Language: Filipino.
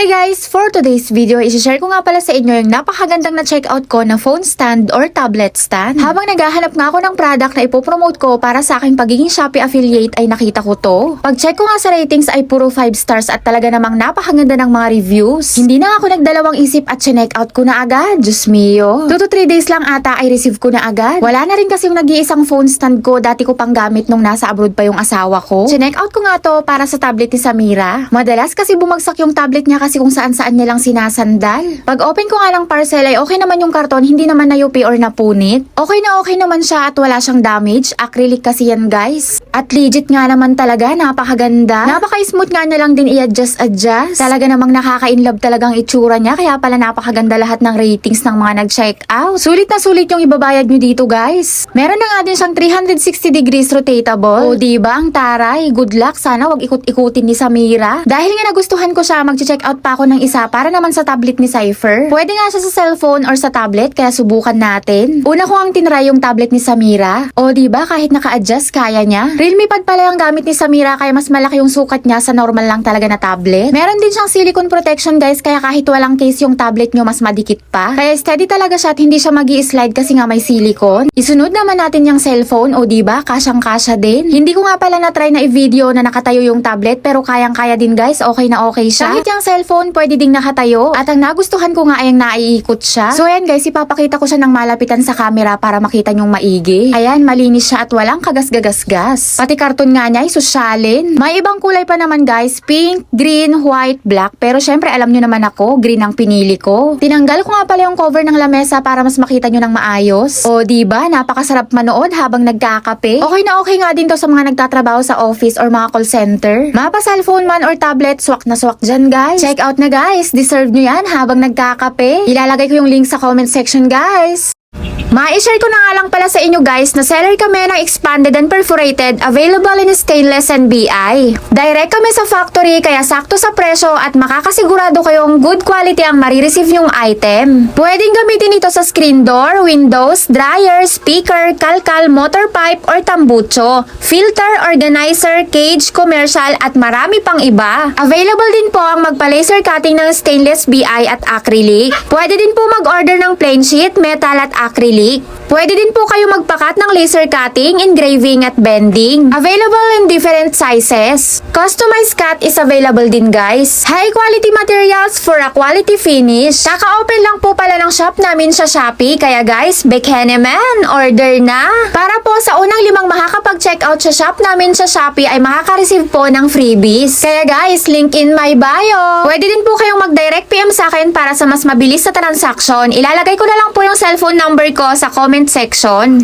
Hi guys! For today's video, isi-share ko nga pala sa inyo yung napakagandang na checkout ko na phone stand or tablet stand. Habang naghahanap nga ako ng product na ipopromote ko para sa aking pagiging Shopee affiliate ay nakita ko to. Pag-check ko nga sa ratings ay puro 5 stars at talaga namang napakaganda ng mga reviews. Hindi na ako nagdalawang isip at check-out ko na agad. Diyos mio. 2 to 3 days lang ata ay receive ko na agad. Wala na rin kasi yung nag-iisang phone stand ko. Dati ko pang gamit nung nasa abroad pa yung asawa ko. Check-out ko nga to para sa tablet ni Samira. Madalas kasi bumagsak yung tablet niya kasi kung saan-saan niya lang sinasandal. Pag open ko nga lang parcel ay okay naman yung karton, hindi naman nayupi or napunit. Okay naman siya at wala siyang damage. Acrylic kasi yan guys. At legit nga naman talaga, napakaganda. Napaka-smooth nga niya lang din i-adjust. Talaga namang nakaka-inlove talagang itsura niya, kaya pala napakaganda lahat ng ratings ng mga nag-check out. Sulit na sulit yung ibabayad nyo dito guys. Meron na nga din siyang 360 degrees rotatable. O diba ang taray? Good luck, sana wag ikot-ikutin ni Samira. Dahil nga nagustuhan ko siya, mag-check out pa ako ng isa para naman sa tablet ni Cypher. Pwede nga siya sa cellphone or sa tablet, kaya subukan natin. Una ko ang tinry yung tablet ni Samira. O diba kahit naka-adjust kaya niya? Realme Pad pala yung gamit ni Samira, kaya mas malaki yung sukat niya sa normal lang talaga na tablet. Meron din siyang silicone protection guys, kaya kahit walang case yung tablet nyo mas madikit pa. Kaya steady talaga siya at hindi siya magi-slide kasi nga may silicone. Isunod naman natin yung cellphone. O diba kasyang-kasya din. Hindi ko nga pala na-try na i-video na nakatayo yung tablet, pero kayang-kaya din guys. Okay na okay siya. Kahit yung cellphone pwede ding nakatayo. At ang nagustuhan ko nga ay ang naiikot siya. So ayan guys, ipapakita ko siya ng malapitan sa camera para makita nyong maigi. Ayan, malinis siya at walang kagas-gagas-gas. Pati karton nga niya ay sosyalin. May ibang kulay pa naman guys. Pink, green, white, black. Pero syempre alam nyo naman ako, green ang pinili ko. Tinanggal ko nga pala yung cover ng lamesa para mas makita nyo ng maayos. O diba, napakasarap manood habang nagkakape. Okay na okay nga din to sa mga nagtatrabaho sa office or mga call center. Mapa cellphone man or tablet, swak na swak dyan guys. Check out na guys, deserve nyo yan habang nagkakape. Ilalagay ko yung link sa comment section guys. Ma-share ko na nga lang pala sa inyo guys na seller kami ng expanded and perforated, available in stainless and BI. Direct kami sa factory kaya sakto sa presyo at makakasigurado kayong good quality ang marireceive yung item. Pwedeng gamitin ito sa screen door, windows, dryer, speaker, kalkal, motor pipe or tambucho, filter, organizer, cage, commercial at marami pang iba. Available din po ang magpa-laser cutting ng stainless, BI at acrylic. Pwede din po mag-order ng plain sheet, metal at acrylic. Pwede din po kayo magpakat ng laser cutting, engraving at bending. Available in different sizes. Customized cut is available din guys. High quality materials for a quality finish. Kaka-open lang po pala ng shop namin sa Shopee. Kaya guys, Bekheneman, order na. Para po sa unang 5 makakapag-checkout sa shop namin sa Shopee ay makaka-receive po ng freebies. Kaya guys, link in my bio. Pwede din po kayong mag-direct PM sa akin para sa mas mabilis na transaction. Ilalagay ko na lang po yung cellphone number ko sa comment section.